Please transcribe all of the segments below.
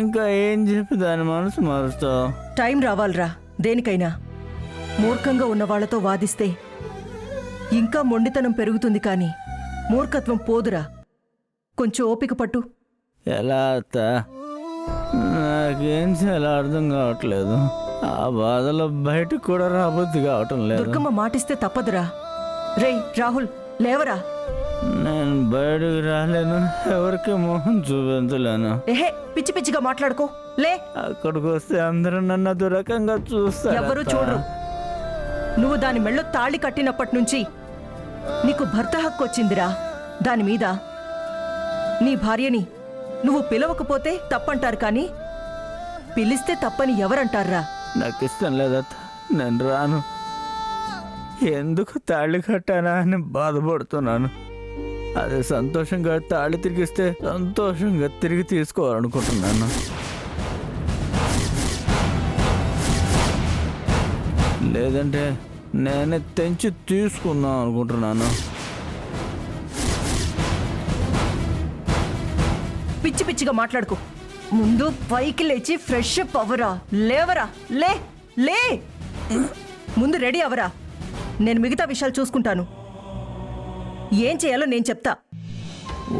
ఇంకా ఏం చెప్పి దాని మనసు మారుస్తావు? టైం రావాలిరా దేనికైనా. మూర్ఖంగా ఉన్న వాళ్లతో వాదిస్తే ఇంకా మొండితనం పెరుగుతుంది కానీ మూర్ఖత్వం పోదురా. కొంచెం ఓపిక పట్టు. ఎలా అత్త? నాకేం చాలా అర్థం కావట్లేదు. ఆ బాధలో బయటకు కూడా రాబుద్ది కావటం లేదు. దుర్గమ్మ మాటిస్తే తప్పదురా. రేయ్ రాహుల్ లేవరా. నేను బయటకు రాలేను, ఎవరికి మొహం చూపించలేను. ఏహే పిచ్చి పిచ్చిగా మాట్లాడుకో. లే. అక్కడికి వస్తే అందరూ నన్ను అదురకంగా చూస్తారు. ఎవరు చూడరు. నువ్వు దాని మెళ్ళో తాళి కట్టినప్పటి నుంచి నీకు భర్త హక్కు వచ్చిందిరా. దాని మీద నీ భార్యని నువ్వు పిలవకపోతే తప్పంటారు కానీ పిలిస్తే తప్పని ఎవరంటారా? నాకు ఇష్టం లేదత్త, నేను రాను. ఎందుకు తాళి కట్టానా అని బాధపడుతున్నాను. అదే సంతోషంగా తాళి తిరిగిస్తే సంతోషంగా తిరిగి తీసుకోవాలనుకుంటున్నాను. లేదంటే నేనే తెంచి తీసుకుందాం అనుకుంటున్నాను. పిచ్చి పిచ్చిగా మాట్లాడుకో. ముందు పైకి లేచి ఫ్రెష్ అప్ అవ్వరా. లేవరా. లే లే. ముందు రెడీ అవరా. నేను మిగతా విషయాలు చూసుకుంటాను. ఏం చేయాలో నేను చెప్తా.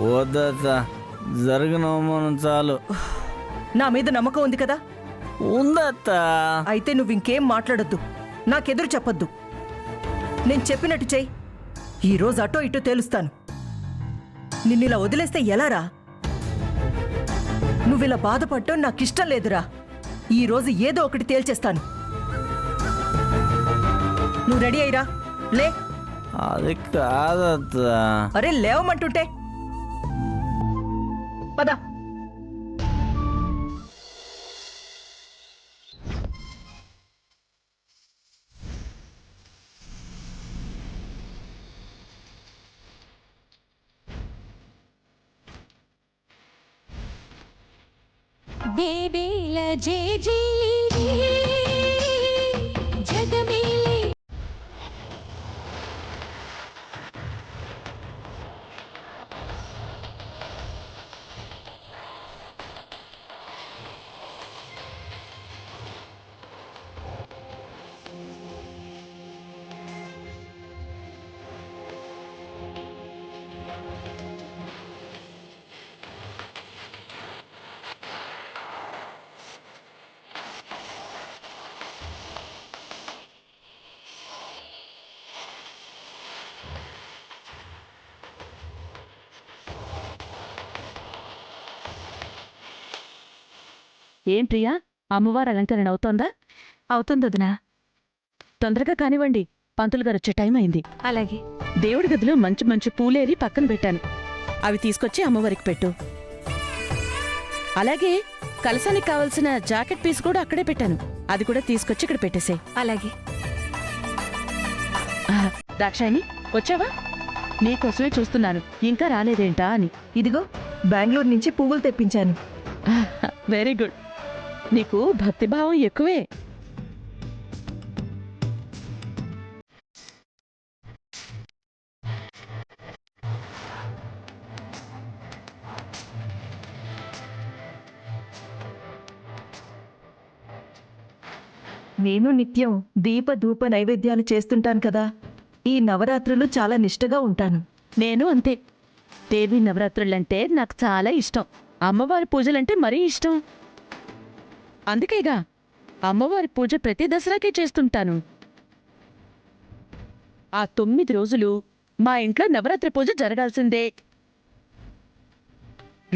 వద్దత్త, జరిగిన అవమానం చాలు. నా మీద నమ్మకం ఉంది కదా? ఉందత్త. అయితే నువ్వు ఇంకేం మాట్లాడొద్దు, నాకెదురు చెప్పొద్దు. నేను చెప్పినట్టు చెయ్యి. ఈరోజు అటో ఇటో తేలుస్తాను. నిన్నిలా వదిలేస్తే ఎలారా? నువ్విలా బాధపడటం నాకిష్టం లేదురా. ఈరోజు ఏదో ఒకటి తేల్చేస్తాను. నువ్వు రెడీ అయ్యిరా. లే. అది కాదత్త. అరే లేవమంటుంటే పద. దేవేల జేజీలి జగమేలే. ఏం ప్రియా, అమ్మవారు అలంకరణ అవుతోందా? అవుతుంది వదినా. తొందరగా కానివ్వండి, పంతులు గారు వచ్చే టైం అయింది. అలాగే. దేవుడి గదిలో మంచి మంచి పూలేరి పక్కన పెట్టాను, అవి తీసుకొచ్చి అమ్మవారికి పెట్టు. అలాగే కలసానికి కావలసిన జాకెట్ పీస్ కూడా అక్కడే పెట్టాను, అది కూడా తీసుకొచ్చి ఇక్కడ పెట్టేసే. అలాగే. దాక్షాయిని వచ్చావా? నీకోసమే చూస్తున్నాను, ఇంకా రాలేదేంటా అని. ఇదిగో బెంగళూరు నుంచి పువ్వులు తెప్పించాను. వెరీ గుడ్, నీకు భక్తిభావం ఎక్కువే. నేను నిత్యం దీప ధూప నైవేద్యాలు చేస్తుంటాను కదా. ఈ నవరాత్రులు చాలా నిష్టగా ఉంటాను. నేను అంతే. దేవి నవరాత్రులంటే నాకు చాలా ఇష్టం, అమ్మవారి పూజలంటే మరీ ఇష్టం. అందుకేగా అమ్మవారి పూజ ప్రతి దసరాకే చేస్తుంటాను. ఆ 9 రోజులు మా ఇంట్లో నవరాత్రి పూజ జరగాల్సిందే,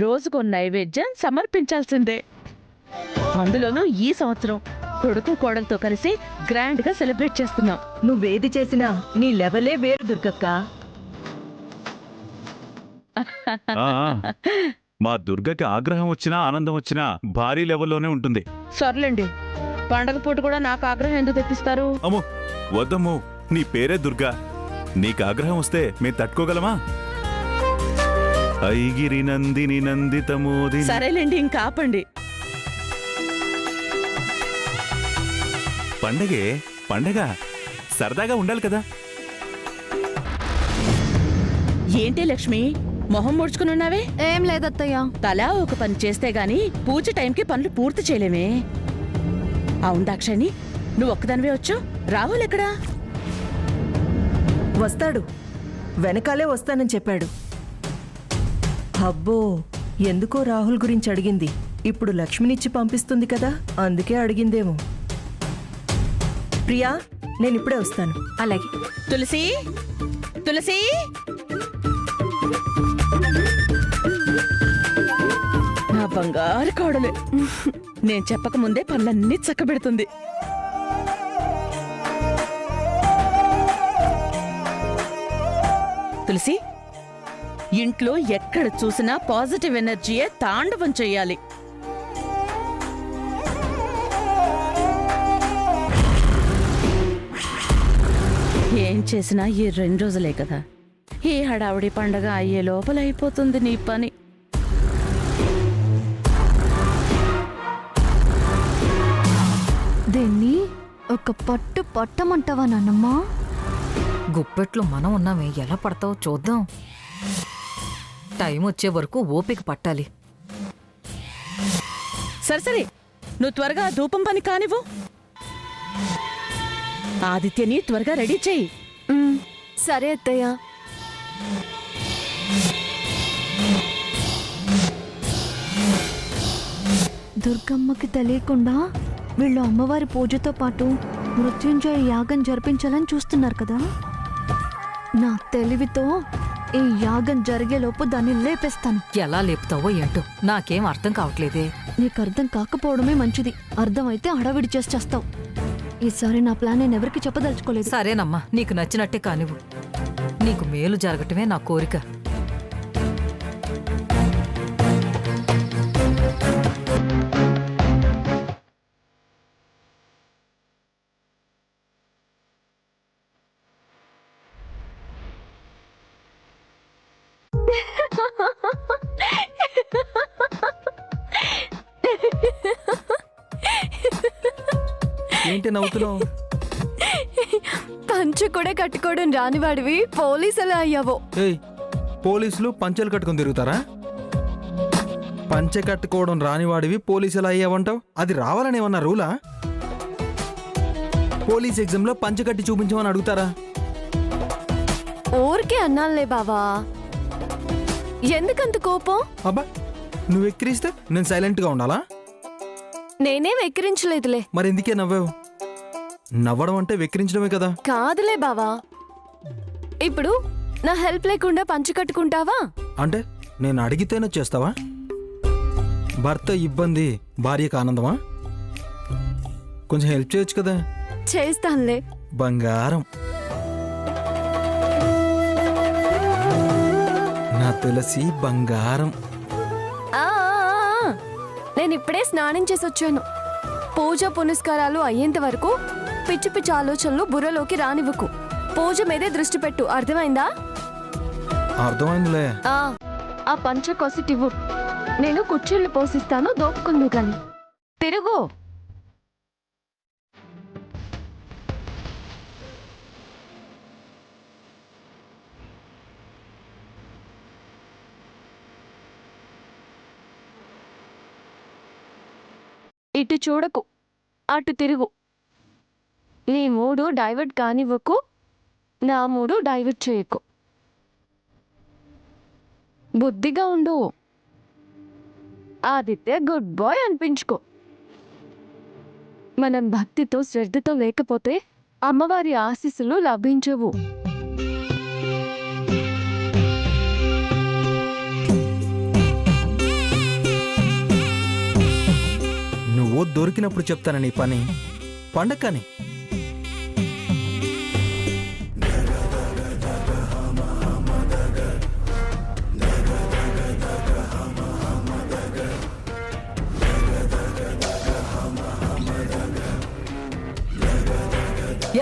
రోజుకో నైవేద్యం సమర్పించాల్సిందే. అందులోనూ ఈ సంవత్సరం కొడుకు కోడలతో కలిసి గ్రాండ్గా సెలబ్రేట్ చేస్తున్నాం. నువ్వేది చేసినా నీ లెవెలే వేరు దుర్గక్క. మా దుర్గకి ఆగ్రహం వచ్చినా ఆనందం వచ్చినా భారీ లెవెల్లోనే ఉంటుంది. సర్లేండి, పండగ పూట కూడా నాకు ఆగ్రహం ఎందుకు తెప్పిస్తారు? అమ్మో వద్దమ్మో, నీ పేరే దుర్గా, నీకు ఆగ్రహం వస్తే మేము తట్టుకోగలమా? ఐగిరి నందిని నందితమోది. సరేలేండి, ఇంకా ఆపండి. పండగే పండగ, సరదాగా ఉండాలి కదా. ఏంటి లక్ష్మి, మొహం ముడుచుకునున్నావే? ఏం లేదత్తయ్య. తలా ఒక పని చేస్తే గాని పూజ టైంకి పనులు పూర్తి చేయలేమే. అవును దాక్షాయణి, నువ్వు ఒక్కదానివే వచ్చావు, రాహుల్ ఎక్కడా? వస్తాడు, వెనకాలే వస్తానని చెప్పాడు. అబ్బో, ఎందుకో రాహుల్ గురించి అడిగింది. ఇప్పుడు లక్ష్మినిచ్చి పంపిస్తుంది కదా, అందుకే అడిగిందేమో. ప్రియా, నేనిప్పుడే వస్తాను. అలాగే. తులసి, తులసి, నా బంగారు కోడలు. నేను చెప్పక ముందే పనులన్నీ చక్కబెడుతుంది. తులసి, ఇంట్లో ఎక్కడ చూసినా పాజిటివ్ ఎనర్జీయే తాండవం చెయ్యాలి. ఏం చేసినా ఈ 2 రోజులే కదా, ఈ హడావుడి పండగ అయ్యే లోపల అయిపోతుంది నీ పని. దీన్ని ఒక పట్టు పట్టమంటావా నాన్నమ్మా? గుప్పెట్లో మనం ఉన్నామే, ఎలా పడతావో చూద్దాం. టైం వచ్చే వరకు ఓపిక పట్టాలి. సరే, నువ్వు త్వరగా ధూపం పని కానివ్వు. ఆదిత్యని త్వరగా రెడీ చెయ్యి. సరే అత్తయ్య. దుర్గమ్మకి తెలియకుండా వీళ్ళు అమ్మవారి పూజతో పాటు మృత్యుంజయ యాగం జరిపించాలని చూస్తున్నారు కదా. నా తెలివితో ఈ యాగం జరిగేలోపు దాన్ని లేపేస్తాను. ఎలా లేపుతావో ఏంటో నాకేం అర్థం కావట్లేదే. నీకు అర్థం కాకపోవడమే మంచిది. అర్థమైతే హడావిడి చేసి చేస్తావు. ఈసారి నా ప్లాన్ నేను ఎవరికి చెప్పదలుచుకోలేదు. సరేనమ్మా, నీకు నచ్చినట్టే కానివ్వు. నీకు మేలు జరగటమే నా కోరిక. ఏంటి నవ్వుతున్నావు? పంచు కూడా కట్టుకోవడం రానివాడివి పోలీసు ఎలా అయ్యావో? ఏయ్, పోలీసులు పంచెలు కట్టుకొని తిరుగుతారా? పంచె కట్టుకోవడం రానివాడివి పోలీసు ఎలా అయ్యావంటావు? అది రావాలని ఏమన్నా రూలా? పోలీస్ ఎగ్జామ్లో పంచె కట్టి చూపించమని అడుగుతారా? ఊరికే అన్నానులే బావా, ఎందుకంత కోపం? అబ్బా, నువ్వు ఎక్కిరిస్తే నేను సైలెంట్గా ఉండాలా? నేనేం ఎక్కిరించలేదులే. మరి ఎందుకే నవ్వావు? నవ్వడం అంటే వెక్కిరించడమే కదా. కాదులే బావా, ఇప్పుడు నా హెల్ప్ లేకుండా పంచు కట్టుకుంటావా? అంటే నేను అడిగితేనే చేస్తావా? భర్త ఇబ్బంది భార్యకు ఆనందమా? కొంచెం హెల్ప్ చేయొచ్చు కదా. చేస్తానులే. బంగారం, నా తులసి బంగారం. నేను ఇప్పుడే స్నానం చేసి వచ్చాను. పూజ పునస్కారాలు అయ్యేంత వరకు పిచ్చి పిచ్చి ఆలోచనలు బుర్రలోకి రానివ్వకు. పూజ మీదే దృష్టి పెట్టు, అర్థమైందా? అర్థమైందిలే. ఆ పంచ కొసిటివ్వు, నేను కుర్చీళ్ళు పోసిస్తాను, దోపుకుందు గాని. తిరుగు. ఇటు చూడకు, అటు తిరుగు. నీ మూడు డైవర్ట్ కానివ్వకు, నా మూడు డైవర్ట్ చేయకు. బుద్ధిగా ఉండు. ఆదిత్య గుడ్ బాయ్ అనిపించుకో. మనం భక్తితో శ్రద్ధతో లేకపోతే అమ్మవారి ఆశీస్సులు లభించవు. నువ్వు దొరికినప్పుడు చెప్తాను నీ పని. పండగ కానీ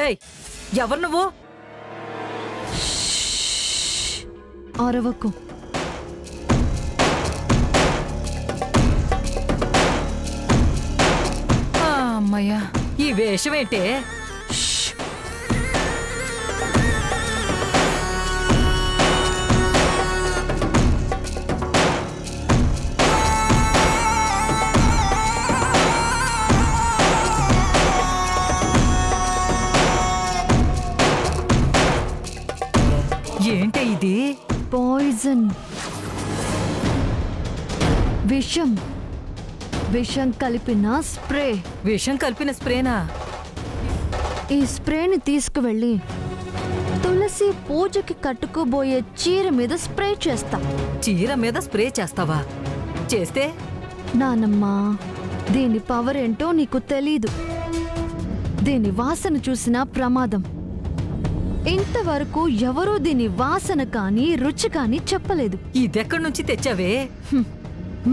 ఏయ్, ఎవరు నువ్వు? అరవకు. అమ్మయ్యా, ఈ వేషం ఏంటే? పాయిజన్, విషం, విషం కలిపిన స్ప్రే. విషం కలిపిన స్ప్రేనా? ఈ స్ప్రేని తీసుకువెళ్ళి తులసి పూజకి కట్టుకోబోయే చీర మీద స్ప్రే చేస్తా. చీర మీద స్ప్రే చేస్తావా? చేస్తే నానమ్మ, దీని పవర్ ఏంటో నీకు తెలీదు. దీని వాసన చూసినా ప్రమాదం. ఇంతవరకు ఎవరూ దీని వాసన కానీ రుచి కానీ చెప్పలేదు. ఇదెక్కడి నుంచి తెచ్చావే?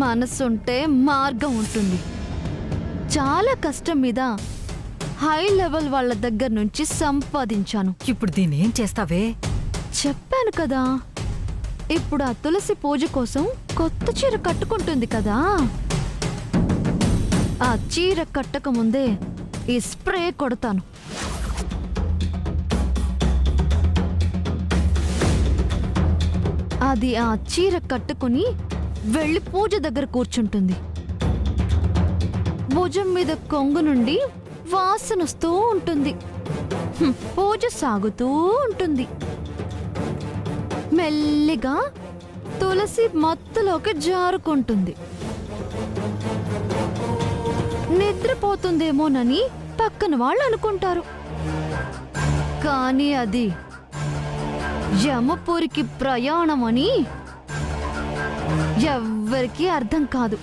మనసుంటే మార్గం ఉంటుంది. చాలా కష్టం మీద హై లెవెల్ వాళ్ళ దగ్గర నుంచి సంపాదించాను. ఇప్పుడు దీన్ని ఏం చేస్తావే? చెప్పాను కదా, ఇప్పుడు ఆ తులసి పూజ కోసం కొత్త చీర కట్టుకుంటుంది కదా, ఆ చీర కట్టక ముందే ఈ స్ప్రే కొడతాను. అది ఆ చీర కట్టుకుని వెళ్ళి పూజ దగ్గర కూర్చుంటుంది. భుజం మీద కొంగు నుండి వాసనొస్తూ ఉంటుంది. పూజ సాగుతూ ఉంటుంది. మెల్లిగా తులసి మత్తులోకి జారుకుంటుంది. నిద్రపోతుందేమోనని పక్కన వాళ్ళు అనుకుంటారు. కానీ అది యమపురికి ప్రయాణం అని ఎవ్వరికీ అర్థం కాదు.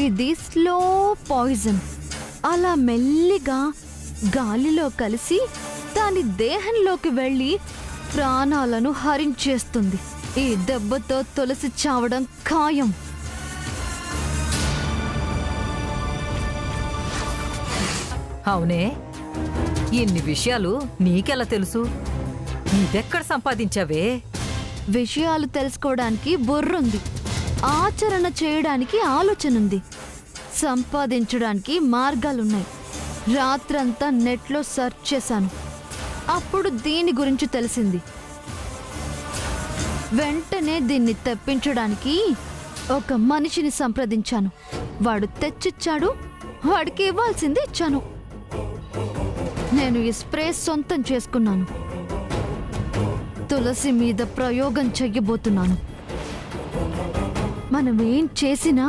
ఇది స్లో పాయిజన్. అలా మెల్లిగా గాలిలో కలిసి దాని దేహంలోకి వెళ్ళి ప్రాణాలను హరించేస్తుంది. ఈ దెబ్బతో తులసి చావడం ఖాయం. అవునే, ఇన్ని విషయాలు నీకెలా తెలుసు? ఇదెక్కడ సంపాదించావే? విషయాలు తెలుసుకోవడానికి బుర్రుంది, ఆచరణ చేయడానికి ఆలోచనుంది, సంపాదించడానికి మార్గాలున్నాయి. రాత్రంతా నెట్లో సెర్చ్ చేశాను. అప్పుడు దీని గురించి తెలిసింది. వెంటనే దీన్ని తెప్పించడానికి ఒక మనిషిని సంప్రదించాను. వాడు తెచ్చిచ్చాడు. వాడికి ఇవ్వాల్సింది ఇచ్చాను. నేను ఈ స్ప్రే సొంతం చేసుకున్నాను. తులసి మీద ప్రయోగం చెయ్యబోతున్నాను. మనం ఏం చేసినా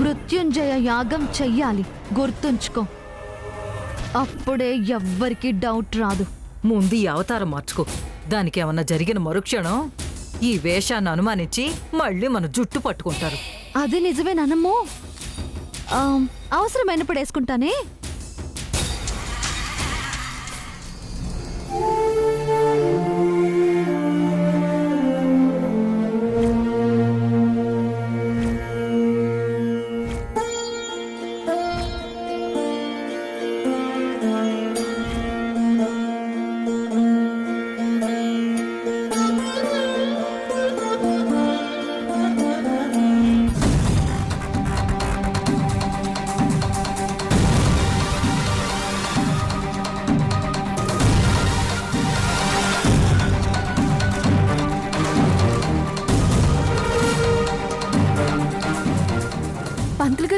మృత్యుంజయ యాగం చెయ్యాలి, గుర్తుంచుకో. అప్పుడే ఎవ్వరికి డౌట్ రాదు. ముందు ఈ అవతారం మార్చుకో. దానికేమన్నా జరిగిన మరుక్షణం ఈ వేషాన్ని అనుమానించి మళ్ళీ మన జుట్టు పట్టుకుంటారు. అది నిజమేనమ్మో. అవసరమైనప్పుడు వేసుకుంటానే.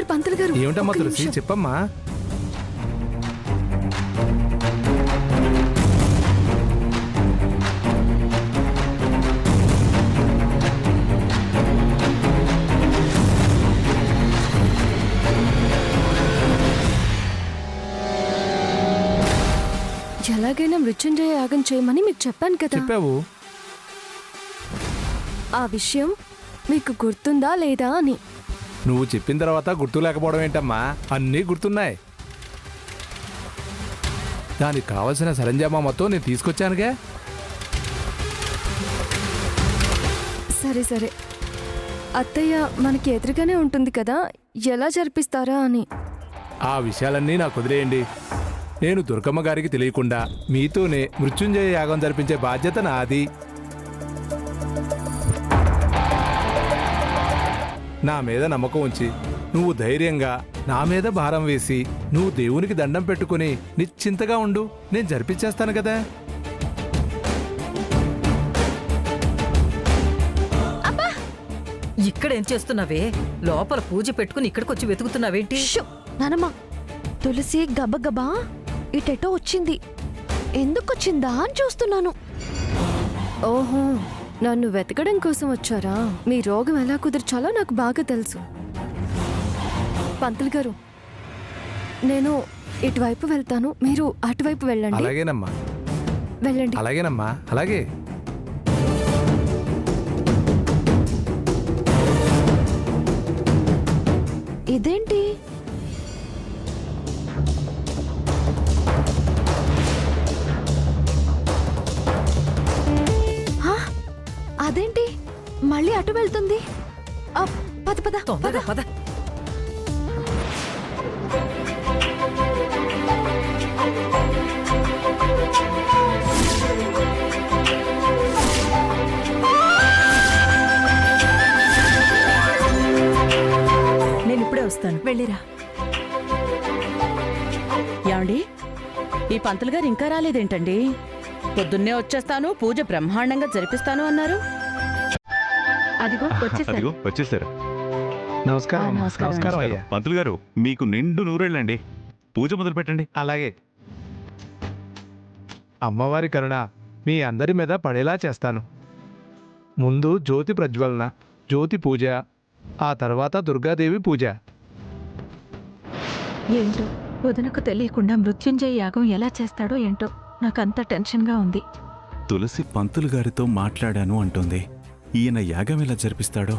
పంతులు గారు ఏమిటమ్మా తులసి, చెప్పమ్మా. ఎలాగైనా మృత్యుంజయ యాగం చేయమని మీకు చెప్పాను కదా. చెప్పావు. ఆ విషయం మీకు గుర్తుందా లేదా అని. నువ్వు చెప్పిన తర్వాత గుర్తు లేకపోవడం ఏంటమ్మా? అన్నీ గుర్తున్నాయి. దానికి కావలసిన సరంజామా మొత్తం నేను తీసుకొచ్చానుగా. సరే సరే, అత్తయ్య మనకి ఎదురుగానే ఉంటుంది కదా, ఎలా జరిపిస్తారా అని. ఆ విషయాలన్నీ నాకు వదిలేయండి. నేను దుర్గమ్మ గారికి తెలియకుండా మీతోనే మృత్యుంజయ యాగం జరిపించే బాధ్యత నాది. నా మీద నమ్మకం ఉంచి నువ్వు ధైర్యంగా నా మీద భారం వేసి నువ్వు దేవునికి దండం పెట్టుకుని నిశ్చింతగా ఉండు. నేను జరిపించేస్తాను కదా. ఇక్కడేం చేస్తున్నావే? లోపల పూజ పెట్టుకుని ఇక్కడికొచ్చి వెతుకుతున్నావేంటి? నానమ్మ, తులసి గబగబా ఇటెటో వచ్చింది. ఎందుకొచ్చిందా అని చూస్తున్నాను. ఓహో, నన్ను వెతకడం కోసం వచ్చారా? మీ రోగం ఎలా కుదిర్చాలో నాకు బాగా తెలుసు. పంతులు గారు, నేను ఇటువైపు వెళ్తాను, మీరు అటువైపు వెళ్ళండి. అలాగేనమ్మా, వెళ్ళండి. అలాగేనమ్మా, అలాగే. ఇదేంటి? అదేంటి మళ్ళీ అటు వెళ్తుంది? పద పద తొందరగా పద. నేను ఇప్పుడే వస్తాను, వెళ్ళిరా. ఏమండి, ఈ పంతులు గారు ఇంకా రాలేదేంటండి? పొద్దున్నే వచ్చేస్తాను, పూజ బ్రహ్మాండంగా జరిపిస్తాను అన్నారు. అదిగో అదిగో వచ్చేసారు. నమస్కారం. నమస్కారం అయ్యా. పంతులు గారు, మీకు నిండు నూరేళ్ళండి. పూజ మొదలు పెట్టండి. అలాగే. అమ్మవారి కరుణ మీ అందరి మీద పడేలా చేస్తాను. ముందు జ్యోతి ప్రజ్వలన, జ్యోతి పూజ, ఆ తర్వాత దుర్గాదేవి పూజ. ఏంటో వదనకు తెలియకుండా మృత్యుంజయ యాగం ఎలా చేస్తాడో ఏంటో నాకంత టెన్షన్గా ఉంది. తులసి పంతులు గారితో మాట్లాడాను అంటుంది. ఈయన యాగం ఎలా జరిపిస్తాడో.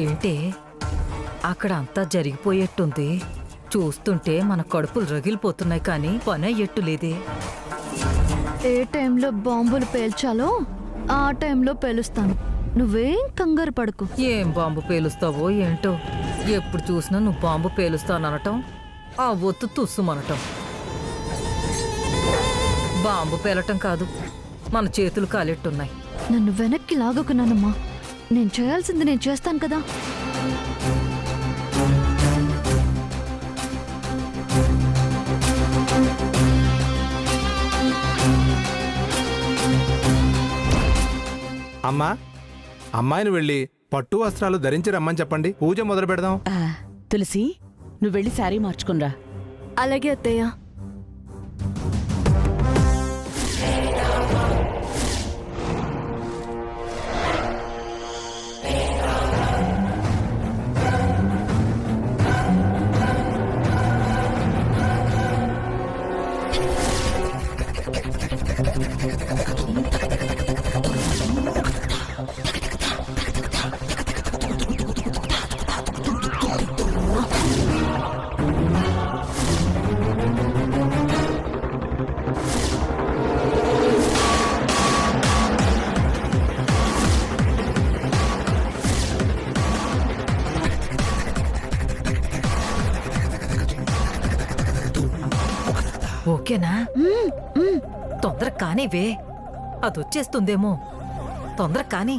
ఏంటే అక్కడ అంతా జరిగిపోయేట్టుంది. చూస్తుంటే మన కడుపులు రగిలిపోతున్నాయి, కానీ పని అయ్యేట్టు లేదే. ఏ టైంలో బాంబులు పేల్చాలో ఆ టైంలో పేలుస్తాను. నువ్వేం కంగారు పడకు. ఏం బాంబు పేలుస్తావో ఏంటో. ఎప్పుడు చూసినా నువ్వు బాంబు పేలుస్తాననటం, ఆ ఒత్తు తుస్సుమనటం. బాంబు పేలటం కాదు, మన చేతులు కాలెట్టున్నాయి. నన్ను వెనక్కి లాగకున్నానమ్మా. నేను చేయాల్సింది నేను చేస్తాను కదా. అమ్మా, అమ్మాయిని వెళ్ళి పట్టు వస్త్రాలు ధరించి రమ్మని చెప్పండి. పూజ మొదలు పెడదాం. తులసి, నువ్వు వెళ్ళి శారీ మార్చుకునిరా. అలాగే అత్తయ్య. ఓకేనా? తొందర కానివే, అదొచ్చేస్తుందేమో. తొందర కాని.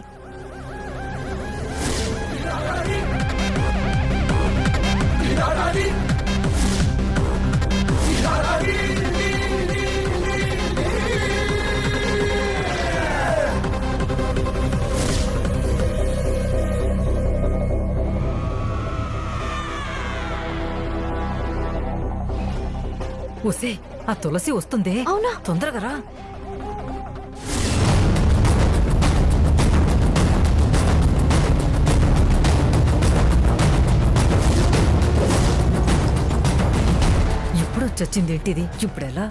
ఒసే, ఆ తులసి వస్తుందే. అవునా? తొందరగా రా. ఇప్పుడు చచ్చిందేంటిది? ఇప్పుడెలా?